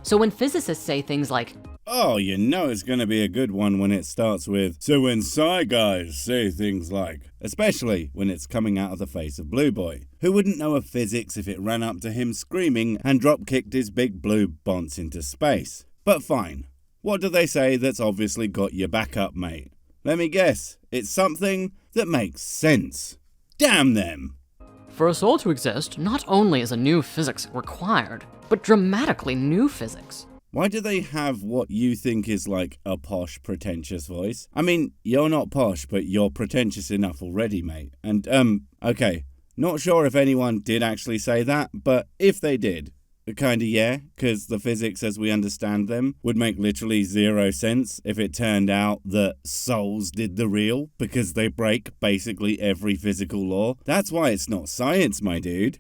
So when physicists say things like, "Oh, you know it's gonna be a good one when it starts with, so when sci guys say things like," especially when it's coming out of the face of Blue Boy, who wouldn't know of physics if it ran up to him screaming and drop-kicked his big blue bonce into space. But fine, what do they say that's obviously got your back up, mate? Let me guess, it's something that makes sense. Damn them! for us all to exist, not only is a new physics required, but dramatically new physics. Why do they have what you think is like a posh, pretentious voice? I mean, you're not posh, but you're pretentious enough already, mate. And, okay, not sure if anyone did actually say that, but if they did, kinda yeah, because the physics as we understand them would make literally zero sense if it turned out that souls did the real, because they break basically every physical law. That's why it's not science, my dude.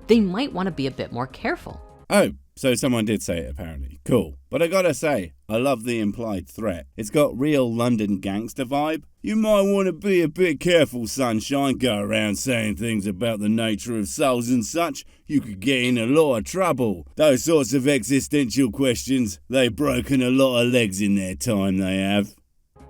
They might want to be a bit more careful. Oh, so someone did say it apparently. Cool. But I gotta say, I love the implied threat. It's got real London gangster vibe. You might want to be a bit careful, sunshine. Go around saying things about the nature of souls and such. You could get in a lot of trouble. Those sorts of existential questions, they've broken a lot of legs in their time, they have.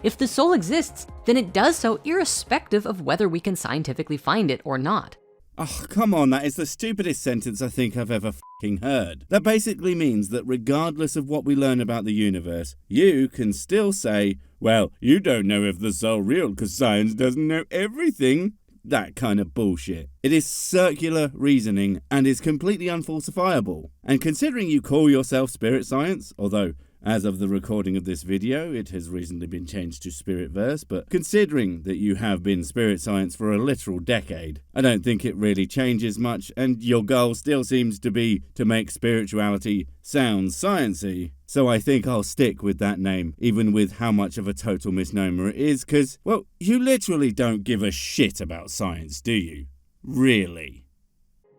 If the soul exists, then it does so irrespective of whether we can scientifically find it or not. Oh, come on, that is the stupidest sentence I think I've ever f***ing heard. That basically means that regardless of what we learn about the universe, you can still say, well, you don't know if the soul real because science doesn't know everything. That kind of bullshit. It is circular reasoning and is completely unfalsifiable. And considering you call yourself spirit science, although as of the recording of this video, it has recently been changed to Spiritverse, but considering that you have been spirit science for a literal decade, I don't think it really changes much, and your goal still seems to be to make spirituality sound sciencey. So I think I'll stick with that name, even with how much of a total misnomer it is, because, well, you literally don't give a shit about science, do you? Really?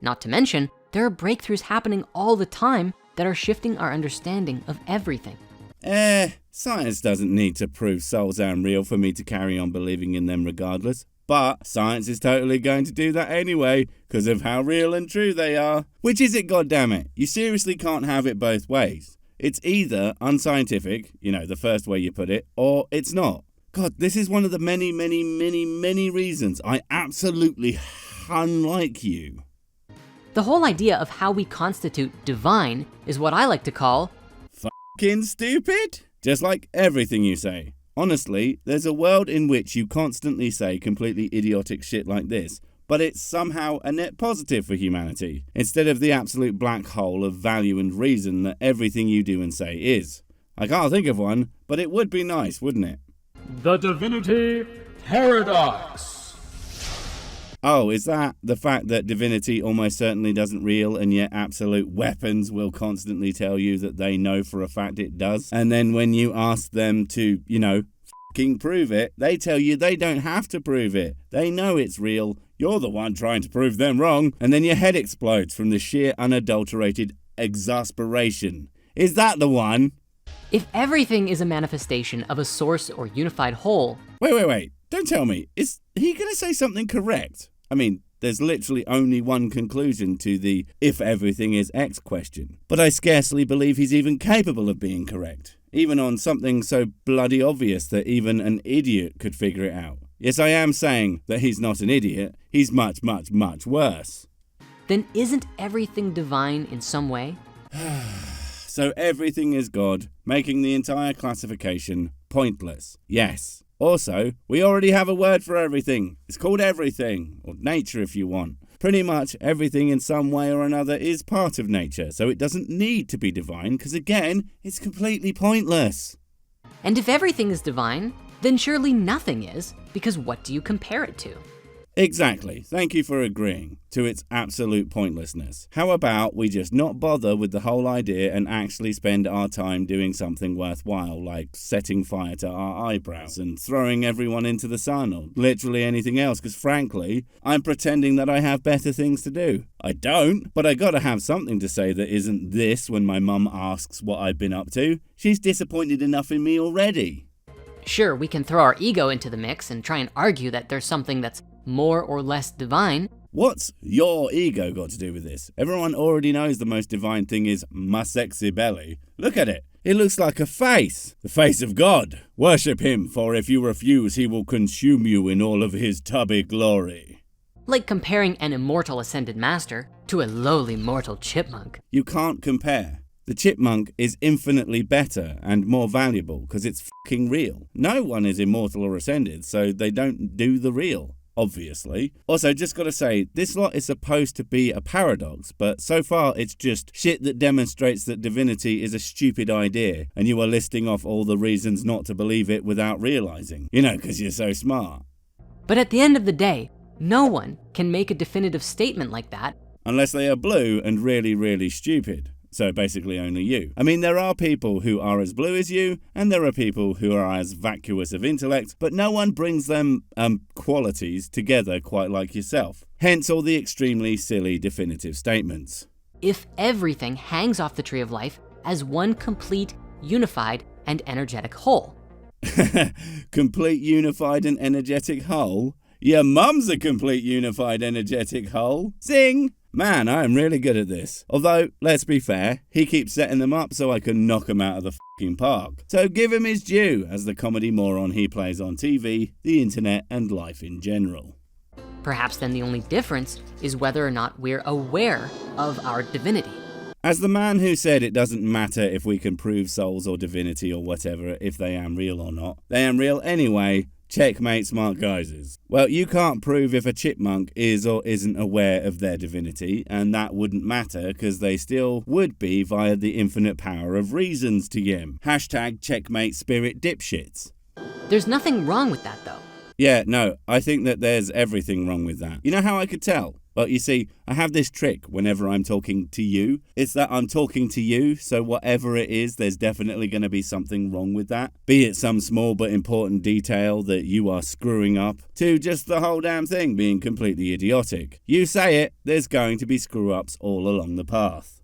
Not to mention, there are breakthroughs happening all the time that are shifting our understanding of everything. Science doesn't need to prove souls aren't real for me to carry on believing in them regardless. But science is totally going to do that anyway, because of how real and true they are. Which is it, goddammit? You seriously can't have it both ways. It's either unscientific, you know, the first way you put it, or it's not. God, this is one of the many, many, many, many reasons I absolutely unlike you. The whole idea of how we constitute divine is what I like to call fucking stupid. Just like everything you say. Honestly, there's a world in which you constantly say completely idiotic shit like this, but it's somehow a net positive for humanity, instead of the absolute black hole of value and reason that everything you do and say is. I can't think of one, but it would be nice, wouldn't it? The Divinity Paradox. Oh, is that the fact that divinity almost certainly doesn't real and yet absolute weapons will constantly tell you that they know for a fact it does? And then when you ask them to, you know, fucking prove it, they tell you they don't have to prove it. They know it's real. You're the one trying to prove them wrong. And then your head explodes from the sheer unadulterated exasperation. Is that the one? if everything is a manifestation of a source or unified whole. Wait. Don't tell me. Is he going to say something correct? I mean, there's literally only one conclusion to the if everything is X question. But I scarcely believe he's even capable of being correct. Even on something so bloody obvious that even an idiot could figure it out. Yes, I am saying that he's not an idiot. He's much, much, much worse. Then isn't everything divine in some way? So everything is God, making the entire classification pointless. Yes. Also, we already have a word for everything. It's called everything, or nature if you want. Pretty much everything in some way or another is part of nature, so it doesn't need to be divine, because again, it's completely pointless. And if everything is divine, then surely nothing is, because what do you compare it to? Exactly. Thank you for agreeing to its absolute pointlessness. How about we just not bother with the whole idea and actually spend our time doing something worthwhile, like setting fire to our eyebrows and throwing everyone into the sun or literally anything else, because frankly, I'm pretending that I have better things to do. I don't, but I gotta have something to say that isn't this when my mum asks what I've been up to. She's disappointed enough in me already. Sure, we can throw our ego into the mix and try and argue that there's something that's more or less divine, What's your ego got to do with this? Everyone already knows the most divine thing is my sexy belly. Look at it. It looks like a face. The face of God. Worship him, for if you refuse, he will consume you in all of his tubby glory. Like comparing an immortal ascended master to a lowly mortal chipmunk. You can't compare. The chipmunk is infinitely better and more valuable because it's fucking real. No one is immortal or ascended, so they don't do the real. Obviously. Also, just gotta say, this lot is supposed to be a paradox, but so far it's just shit that demonstrates that divinity is a stupid idea, and you are listing off all the reasons not to believe it without realizing. You know, because you're so smart. But at the end of the day, no one can make a definitive statement like that. Unless they are blue and really, really stupid. So basically only you. I mean, there are people who are as blue as you, and there are people who are as vacuous of intellect, but no one brings them qualities together quite like yourself. Hence all the extremely silly definitive statements. If everything hangs off the tree of life as one complete, unified, and energetic whole. Complete, unified, and energetic whole? Your mum's a complete, unified, energetic whole. Zing! Man, I am really good at this. Although, let's be fair, he keeps setting them up so I can knock him out of the fucking park. So give him his due as the comedy moron he plays on TV, the internet, and life in general. Perhaps then the only difference is whether or not we're aware of our divinity. As the man who said it doesn't matter if we can prove souls or divinity or whatever, if they am real or not, they am real anyway. Checkmate, smart guysers. Well, you can't prove if a chipmunk is or isn't aware of their divinity, and that wouldn't matter because they still would be via the infinite power of reasons to him. Hashtag checkmate spirit dipshits. There's nothing wrong with that though. Yeah, no, I think that there's everything wrong with that. You know how I could tell? Well, you see, I have this trick whenever I'm talking to you. It's that I'm talking to you, so whatever it is, there's definitely going to be something wrong with that. Be it some small but important detail that you are screwing up, to just the whole damn thing being completely idiotic. You say it, there's going to be screw-ups all along the path.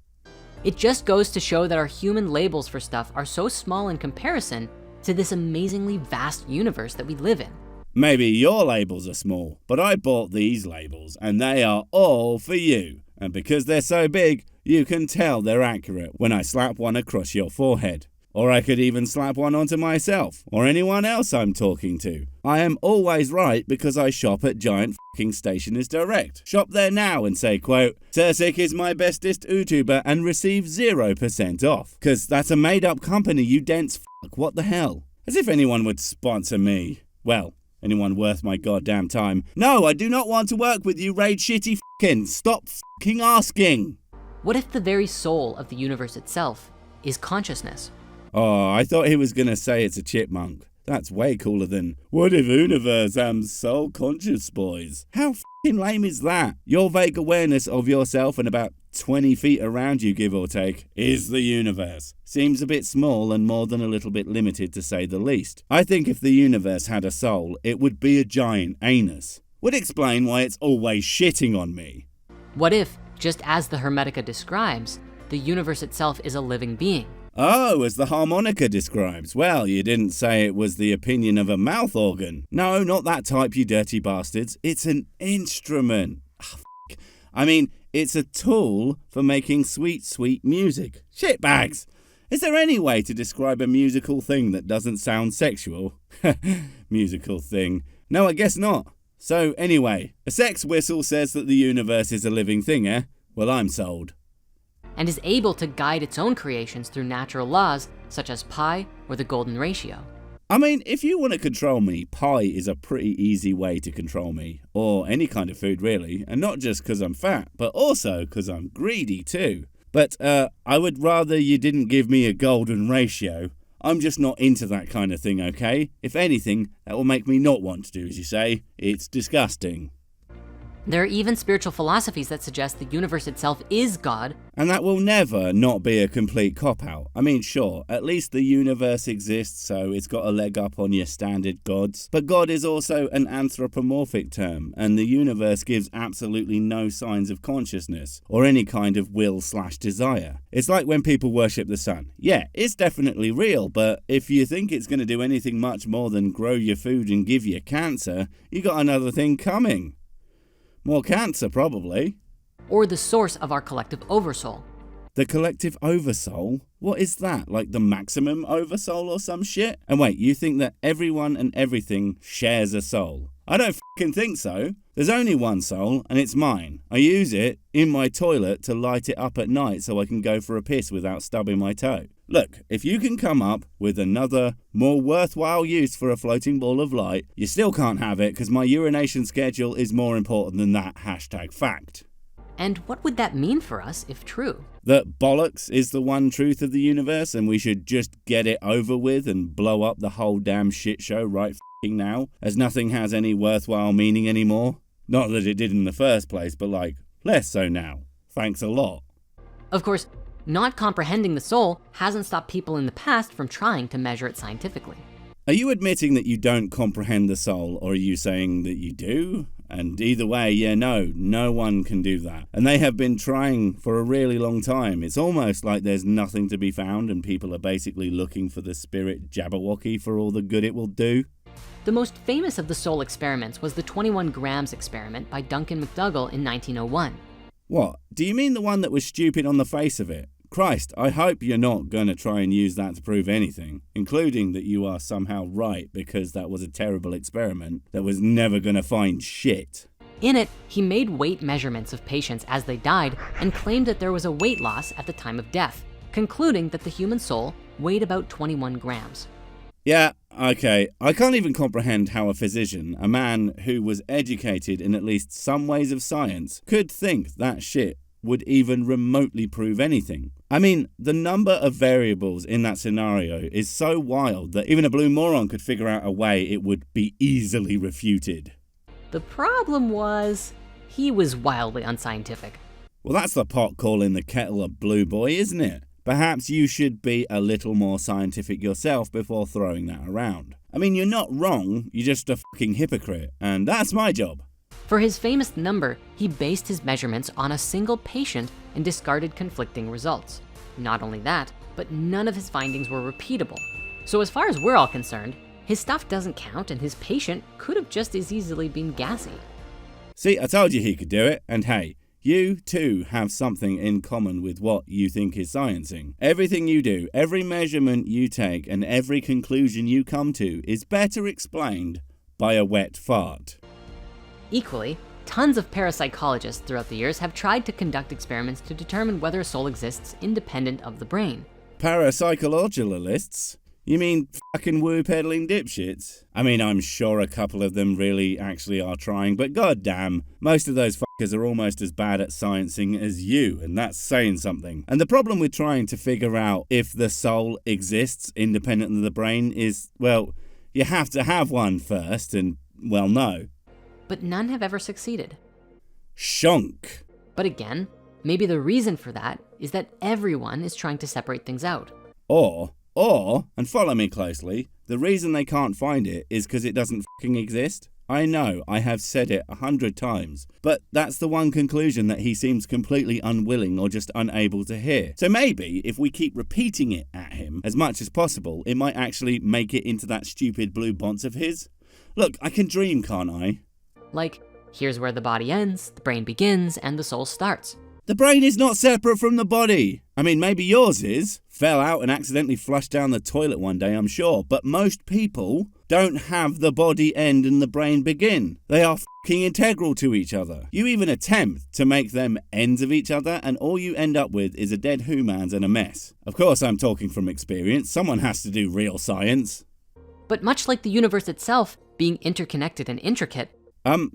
It just goes to show that our human labels for stuff are so small in comparison to this amazingly vast universe that we live in. Maybe your labels are small, but I bought these labels and they are all for you. And because they're so big, you can tell they're accurate when I slap one across your forehead. Or I could even slap one onto myself or anyone else I'm talking to. I am always right because I shop at Giant f***ing Stationers Direct. Shop there now and say, quote, Sirsik is my bestest YouTuber and receive 0% off. Cause that's a made up company, you dense fuck, what the hell? As if anyone would sponsor me. Well, anyone worth my goddamn time. No, I do not want to work with you, Raid Shitty f***ing. Stop f***ing asking. What if the very soul of the universe itself is consciousness? Oh, I thought he was gonna say it's a chipmunk. That's way cooler than, what if universe am soul conscious, boys? How f***ing lame is that? Your vague awareness of yourself and about 20 feet around you, give or take, is the universe. Seems a bit small and more than a little bit limited to say the least. I think if the universe had a soul, it would be a giant anus. Would explain why it's always shitting on me. What if, just as the Hermetica describes, the universe itself is a living being? Oh, as the harmonica describes. Well, you didn't say it was the opinion of a mouth organ. No, not that type, you dirty bastards. It's an instrument. I mean, it's a tool for making sweet, sweet music. Shitbags! Is there any way to describe a musical thing that doesn't sound sexual? Musical thing. No, I guess not. So, anyway, a sex whistle says that the universe is a living thing, eh? Well, I'm sold. And is able to guide its own creations through natural laws such as pi or the golden ratio. I mean, if you want to control me, pi is a pretty easy way to control me. Or any kind of food, really. And not just because I'm fat, but also because I'm greedy too. But I would rather you didn't give me a golden ratio. I'm just not into that kind of thing, okay? If anything, that will make me not want to do as you say. It's disgusting. There are even spiritual philosophies that suggest the universe itself is God. And that will never not be a complete cop-out. I mean, sure, at least the universe exists, so it's got a leg up on your standard gods. But God is also an anthropomorphic term, and the universe gives absolutely no signs of consciousness, or any kind of will/desire. It's like when people worship the sun. Yeah, it's definitely real, but if you think it's going to do anything much more than grow your food and give you cancer, you got another thing coming. More cancer, probably. Or the source of our collective oversoul. The collective oversoul? What is that? Like the maximum oversoul or some shit? And wait, you think that everyone and everything shares a soul? I don't fucking think so. There's only one soul, and it's mine. I use it in my toilet to light it up at night so I can go for a piss without stubbing my toe. Look, if you can come up with another, more worthwhile use for a floating ball of light, you still can't have it because my urination schedule is more important than that #fact. And what would that mean for us if true? That bollocks is the one truth of the universe and we should just get it over with and blow up the whole damn shit show right f***ing now, as nothing has any worthwhile meaning anymore. Not that it did in the first place, but like, less so now. Thanks a lot. Of course, not comprehending the soul hasn't stopped people in the past from trying to measure it scientifically. Are you admitting that you don't comprehend the soul, or are you saying that you do? And either way, yeah, no one can do that. And they have been trying for a really long time. It's almost like there's nothing to be found and people are basically looking for the spirit Jabberwocky for all the good it will do. The most famous of the soul experiments was the 21 grams experiment by Duncan McDougall in 1901. What? Do you mean the one that was stupid on the face of it? Christ, I hope you're not going to try and use that to prove anything, including that you are somehow right because that was a terrible experiment that was never going to find shit. In it, he made weight measurements of patients as they died and claimed that there was a weight loss at the time of death, concluding that the human soul weighed about 21 grams. Yeah, okay, I can't even comprehend how a physician, a man who was educated in at least some ways of science, could think that shit would even remotely prove anything. I mean, the number of variables in that scenario is so wild that even a blue moron could figure out a way it would be easily refuted. The problem was, he was wildly unscientific. Well, that's the pot calling the kettle a blue boy, isn't it? Perhaps you should be a little more scientific yourself before throwing that around. I mean, you're not wrong, you're just a fucking hypocrite, and that's my job. For his famous number, he based his measurements on a single patient and discarded conflicting results. Not only that, but none of his findings were repeatable. So as far as we're all concerned, his stuff doesn't count and his patient could have just as easily been gassy. See, I told you he could do it, and hey, you too have something in common with what you think is sciencing. Everything you do, every measurement you take, and every conclusion you come to is better explained by a wet fart. Equally, tons of parapsychologists throughout the years have tried to conduct experiments to determine whether a soul exists independent of the brain. Parapsychologists? You mean fucking woo-peddling dipshits? I mean, I'm sure a couple of them really actually are trying, but goddamn, most of those fuckers are almost as bad at sciencing as you, and that's saying something. And the problem with trying to figure out if the soul exists independent of the brain is, well, you have to have one first, and, well, no. But none have ever succeeded. Shonk. But again, maybe the reason for that is that everyone is trying to separate things out. Or, and follow me closely, the reason they can't find it is because it doesn't fucking exist. I know, I have said it 100 times, but that's the one conclusion that he seems completely unwilling or just unable to hear. So maybe if we keep repeating it at him as much as possible, it might actually make it into that stupid blue bonce of his. Look, I can dream, can't I? Like, here's where the body ends, the brain begins, and the soul starts. The brain is not separate from the body. I mean, maybe yours is. Fell out and accidentally flushed down the toilet one day, I'm sure. But most people don't have the body end and the brain begin. They are fucking integral to each other. You even attempt to make them ends of each other, and all you end up with is a dead humans and a mess. Of course, I'm talking from experience. Someone has to do real science. But much like the universe itself being interconnected and intricate,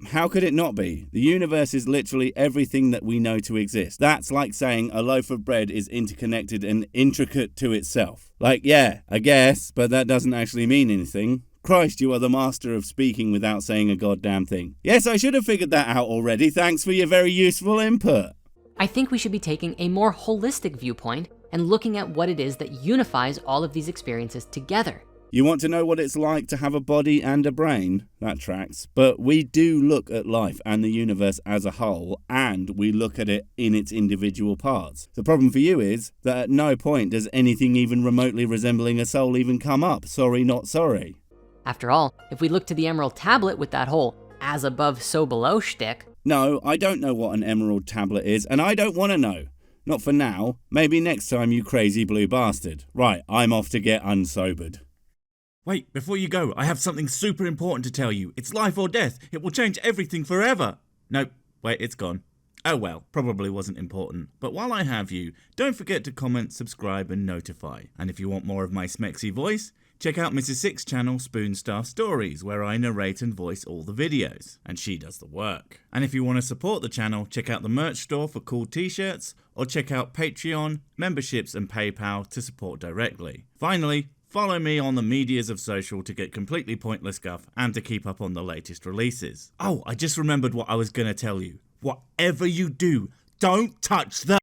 how could it not be? The universe is literally everything that we know to exist. That's like saying a loaf of bread is interconnected and intricate to itself. Like, yeah, I guess, but that doesn't actually mean anything. Christ, you are the master of speaking without saying a goddamn thing. Yes, I should have figured that out already. Thanks for your very useful input. I think we should be taking a more holistic viewpoint and looking at what it is that unifies all of these experiences together. You want to know what it's like to have a body and a brain? That tracks. But we do look at life and the universe as a whole, and we look at it in its individual parts. The problem for you is that at no point does anything even remotely resembling a soul even come up. Sorry, not sorry. After all, if we look to the Emerald Tablet with that whole as above, so below shtick, No, I don't know what an emerald tablet is, and I don't want to know. Not for now. Maybe next time, you crazy blue bastard. Right, I'm off to get unsobered. Wait, before you go, I have something super important to tell you. It's life or death. It will change everything forever. No, wait, it's gone. Oh well, probably wasn't important. But while I have you, don't forget to comment, subscribe and notify. And if you want more of my smexy voice, check out Mrs. Six's channel Spoonstaff Stories, where I narrate and voice all the videos, and she does the work. And if you want to support the channel, check out the merch store for cool t-shirts, or check out Patreon, memberships and PayPal to support directly. Finally, follow me on the medias of social to get completely pointless guff and to keep up on the latest releases. Oh, I just remembered what I was going to tell you. Whatever you do, don't touch the